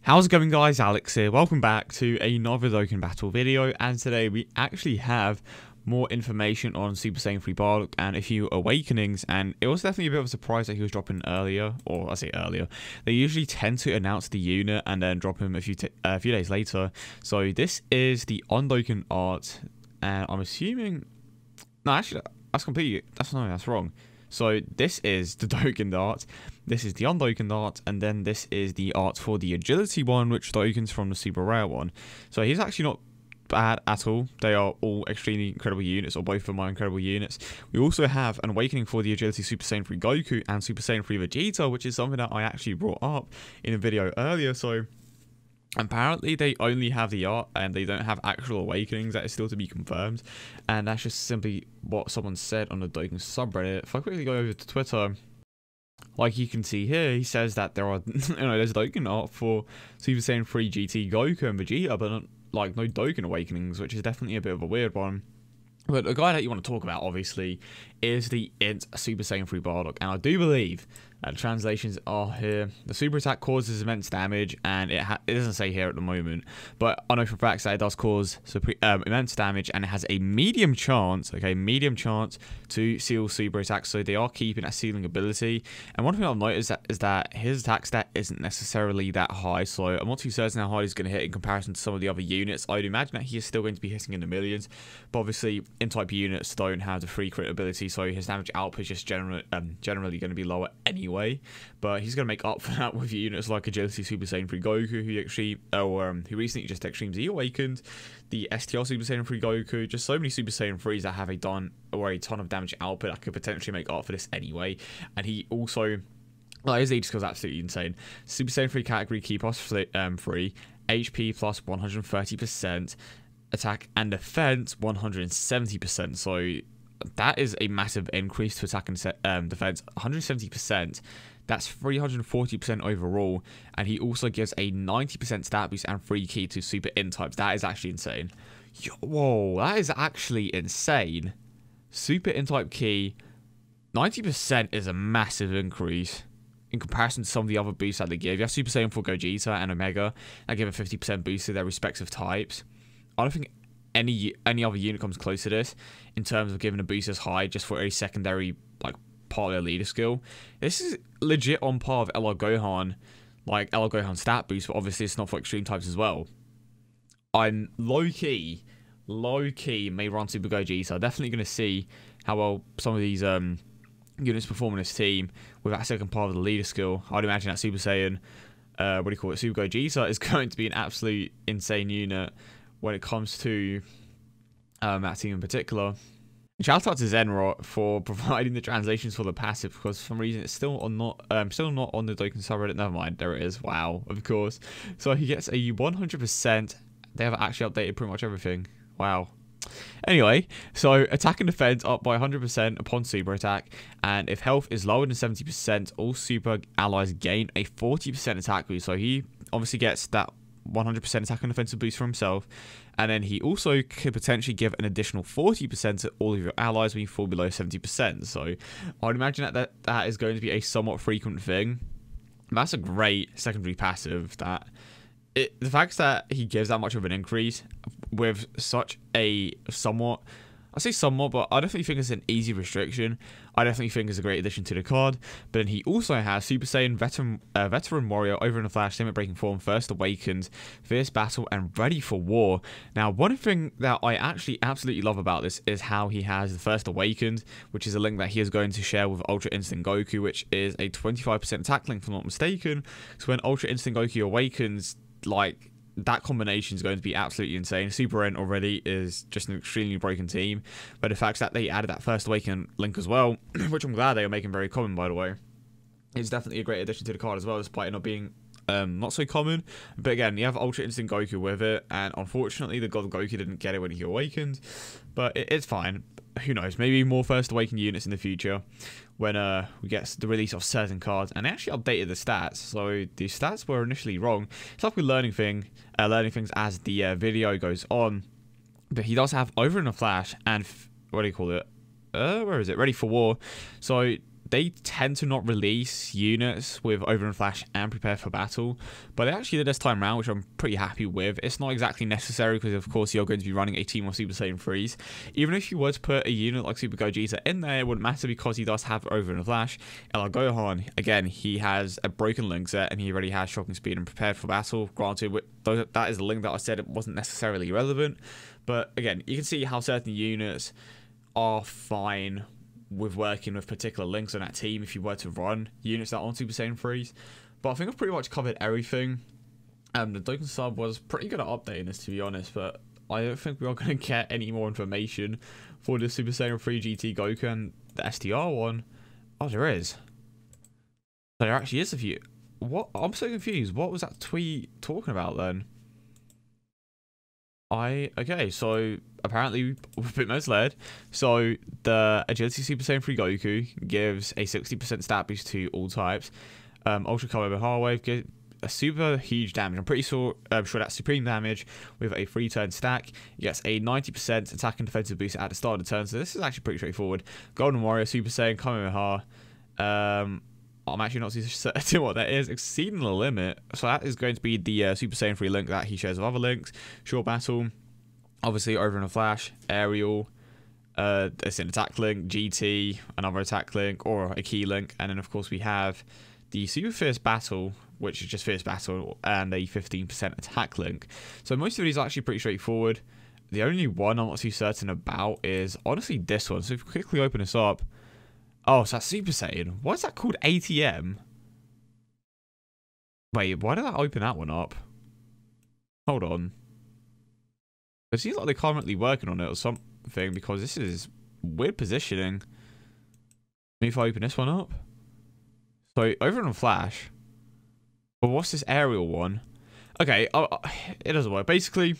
How's it going, guys? Alex here. Welcome back to another Dokkan Battle video, and today we actually have more information on Super Saiyan 3 Bardock and a few awakenings, and it was definitely a bit of a surprise that he was dropping earlier, or I say earlier. They usually tend to announce the unit and then drop him a few days later. So this is the Dokkan art, and I'm assuming... No, actually, that's wrong. So this is the Dokkan art, this is the Dokkan art, and then this is the art for the agility one, which Dokkan's from the super rare one. So he's actually not bad at all. They are all extremely incredible units, or both of my incredible units. We also have an awakening for the agility Super Saiyan 3 Goku and Super Saiyan 3 Vegeta, which is something that I actually brought up in a video earlier. So apparently they only have the art and they don't have actual awakenings. That is still to be confirmed, and that's just simply what someone said on the Dokkan subreddit. If I quickly go over to Twitter, like you can see here, he says that there are there's Dokkan art for Super Saiyan 3 GT Goku and Vegeta, but like no Dokkan awakenings, which is definitely a bit of a weird one. But the guy that you want to talk about, obviously, is the INT Super Saiyan 3 Bardock. And I do believe that translations are here. The super attack causes immense damage, and it doesn't say here at the moment, but I know for facts that it does cause immense damage, and it has a medium chance, to seal super attacks. So they are keeping that sealing ability. And one thing I've noticed is that his attack stat isn't necessarily that high, so I'm not too certain how high he's going to hit in comparison to some of the other units. I'd imagine that he is still going to be hitting in the millions, but obviously in-type units don't have the free crit ability, so his damage output is just generally going to be lower anyway. But he's going to make up for that with units like Agility Super Saiyan 3 Goku, who recently just Extreme Z awakened, the STR Super Saiyan 3 Goku, just so many Super Saiyan 3s that have a ton of damage output that could potentially make up for this anyway. And he also... Well, his age skill is absolutely insane. Super Saiyan 3 category Ki plus 3, HP plus 130%, attack and defense 170%. So that is a massive increase to attack and defense. 170%. That's 340% overall. And he also gives a 90% stat boost and free key to super in types. That is actually insane. Whoa, that is actually insane. Super in type key, 90% is a massive increase in comparison to some of the other boosts that they give. You have Super Saiyan 4 Gogeta and Omega that give a 50% boost to their respective types. I don't think any other unit comes close to this in terms of giving a boost as high just for a secondary part of their leader skill. This is legit on par with LR Gohan, like LR Gohan stat boost, but obviously it's not for extreme types as well. I'm low-key may run Super Gogeta. Definitely going to see how well some of these units perform in this team with that second part of the leader skill. I'd imagine that Super Saiyan, Super Gogeta is going to be an absolute insane unit when it comes to that team in particular. Shout out to Zenrot for providing the translations for the passive, because for some reason it's still not on the Dokkan subreddit. Never mind, there it is. Wow, of course. So he gets a 100%. They have actually updated pretty much everything. Wow. Anyway, so attack and defense up by 100% upon super attack, and if health is lower than 70%, all super allies gain a 40% attack boost. So he obviously gets that 100% attack and defensive boost for himself, and then he also could potentially give an additional 40% to all of your allies when you fall below 70%. So I'd imagine that is going to be a somewhat frequent thing. That's a great secondary passive. The fact that he gives that much of an increase with such a somewhat, I say somewhat, but I definitely think it's an easy restriction. I definitely think it's a great addition to the card. But then he also has Super Saiyan Veteran Warrior, Over in a Flash, Limit Breaking Form, First Awakened, Fierce Battle, and Ready for War. Now, one thing that I actually absolutely love about this is how he has the First Awakened, which is a link that he is going to share with Ultra Instinct Goku, which is a 25% attack link, if I'm not mistaken. So when Ultra Instinct Goku awakens, like, that combination is going to be absolutely insane. Super N already is just an extremely broken team, but the fact that they added that First Awaken link as well, which I'm glad they are making very common, by the way, is definitely a great addition to the card as well, despite it not being not so common. But again, you have Ultra Instinct Goku with it, and unfortunately the God Goku didn't get it when he awakened, but it's fine. Who knows, maybe more First Awaken units in the future when we get the release of certain cards. And they actually updated the stats, so the stats were initially wrong. It's like we're learning things as the video goes on. But he does have Over in a Flash and where is it, Ready for War. So they tend to not release units with Over and Flash and Prepare for Battle, but they actually did this time around, which I'm pretty happy with. It's not exactly necessary because, of course, you're going to be running a team of Super Saiyan 3s. Even if you were to put a unit like Super Gogeta in there, it wouldn't matter because he does have Over and Flash. And Gohan, again, he has a broken link set and he already has Shocking Speed and Prepared for Battle. Granted, that is the link that I said it wasn't necessarily relevant, but again, you can see how certain units are fine with working with particular links on that team if you were to run units that aren't Super Saiyan 3s. But I think I've pretty much covered everything. The Dokkan sub was pretty good at updating this, to be honest, but I don't think we are going to get any more information for the Super Saiyan 3 GT Goku and the STR one. Oh, there is. There actually is a few. What? I'm so confused. What was that tweet talking about then? Okay, so apparently we've been misled. So the Agility Super Saiyan 3 Goku gives a 60% stat boost to all types. Ultra Kamehameha Wave gives a super huge damage. I'm pretty sure that's supreme damage with a 3-turn stack. He gets a 90% attack and defensive boost at the start of the turn. So this is actually pretty straightforward. Golden Warrior Super Saiyan Kamehameha. I'm actually not too certain what that is. Exceeding the limit. So that is going to be the Super Saiyan 3 link that he shares with other links. Short Battle. Obviously, Over in a Flash. Aerial. It's an attack link. GT. Another attack link. Or a key link. And then, of course, we have the Super Fierce Battle, which is just Fierce Battle. And a 15% attack link. So most of these are actually pretty straightforward. The only one I'm not too certain about is, honestly, this one. So if we quickly open this up. Oh, so that's Super Saiyan. Why is that called ATM? Wait, why did I open that one up? Hold on. It seems like they're currently working on it or something, because this is weird positioning. Maybe if I open this one up. So, over on Flash. But what's this aerial one? Okay, it doesn't work. Basically,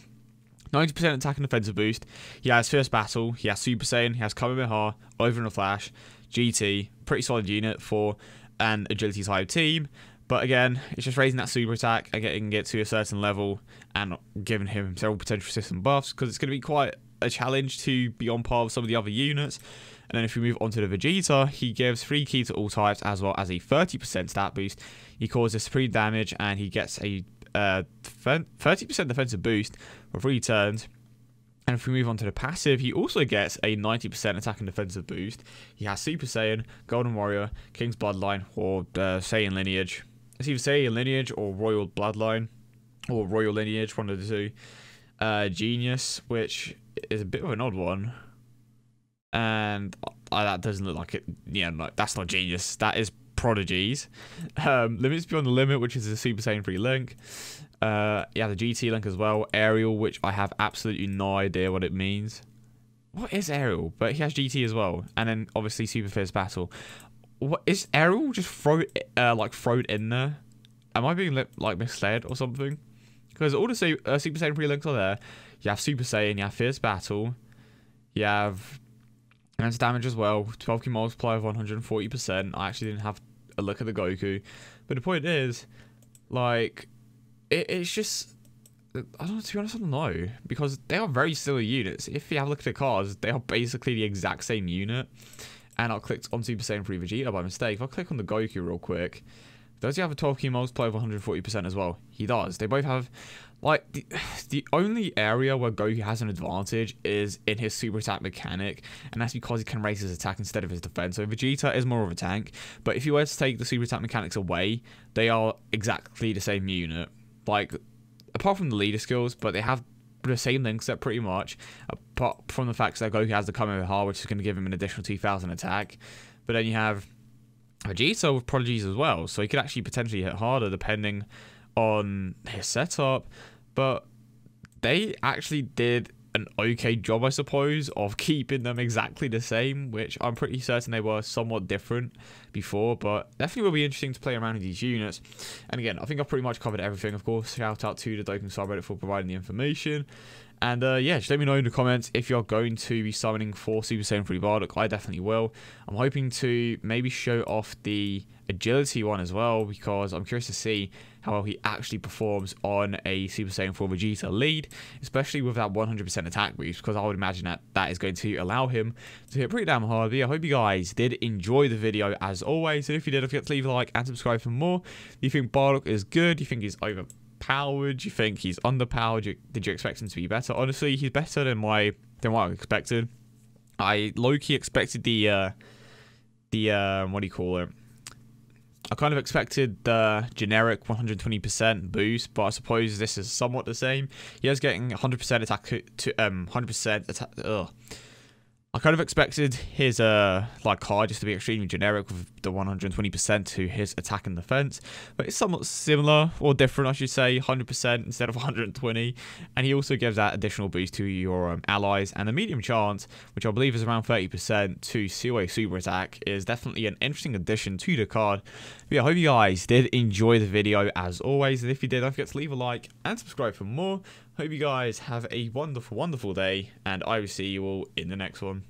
90% attack and defensive boost. He has Fierce Battle. He has Super Saiyan. He has Kamehameha. Over in a Flash. GT, pretty solid unit for an agility type team, but again, it's just raising that super attack and getting it to a certain level and giving him several potential system buffs, because it's going to be quite a challenge to be on par with some of the other units. And then if we move on to the Vegeta, he gives 3 key to all types as well as a 30% stat boost. He causes supreme damage and he gets a 30% defensive boost for 3 turns. And if we move on to the passive, he also gets a 90% attack and defensive boost. He has Super Saiyan, Golden Warrior, King's Bloodline, or Saiyan Lineage. It's either Saiyan Lineage or Royal Bloodline, or Royal Lineage, one of the two. Genius, which is a bit of an odd one. And that doesn't look like it. Yeah, no, that's not Genius. That is Prodigies. Limits Beyond the Limit, which is a Super Saiyan 3 link. Yeah, the GT link as well. Aerial, which I have absolutely no idea what it means. What is Aerial? But he has GT as well. And then obviously Super Fierce Battle. What is Aerial just thrown in there? Am I being like misled or something? Because all the Super Saiyan 3 links are there. You have Super Saiyan, you have Fierce Battle, you have immense damage as well. 12 key multiplier of 140%. I actually didn't have a look at the Goku. But the point is, like, it's just, I don't know, to be honest, I don't know. Because they are very similar units. If you have a look at the cards, they are basically the exact same unit. And I clicked on Super Saiyan 3 Vegeta by mistake. If I click on the Goku real quick, does he have a 12 key multiplier of 140% as well? He does. They both have, like, the only area where Goku has an advantage is in his super attack mechanic, and that's because he can raise his attack instead of his defense. So Vegeta is more of a tank, but if you were to take the super attack mechanics away, they are exactly the same unit. Like, apart from the leader skills, but they have the same link set pretty much, apart from the fact that Goku has the Kamehameha, which is going to give him an additional 2000 attack. But then you have Vegeta with Prodigies as well, so he could actually potentially hit harder depending on his setup. But they actually did an okay job, I suppose, of keeping them exactly the same, which I'm pretty certain they were somewhat different before, but definitely will be interesting to play around with these units. And again, I think I've pretty much covered everything. Of course, shout out to the Dokkan subreddit for providing the information. And yeah, just let me know in the comments if you're going to be summoning for Super Saiyan 3 Bardock. I definitely will. I'm hoping to maybe show off the agility one as well, because I'm curious to see how well he actually performs on a Super Saiyan 4 Vegeta lead, especially with that 100% attack boost, because I would imagine that that is going to allow him to hit pretty damn hard. But yeah, I hope you guys did enjoy the video as always, and if you did, don't forget to leave a like and subscribe for more. Do you think Bardock is good? Do you think he's overpowered? Do you think he's underpowered? Did you expect him to be better? Honestly, he's better than what I expected. I low-key expected the what do you call it? I kind of expected the generic 120% boost, but I suppose this is somewhat the same. He is getting 100% attack to 100% attack. I kind of expected his like card just to be extremely generic with the 120% to his attack and defense, but it's somewhat similar or different, I should say, 100% instead of 120. And he also gives that additional boost to your allies, and a medium chance, which I believe is around 30% to seal a super attack, is definitely an interesting addition to the card. But yeah, I hope you guys did enjoy the video as always, and if you did, don't forget to leave a like and subscribe for more. Hope you guys have a wonderful, wonderful day, and I will see you all in the next one.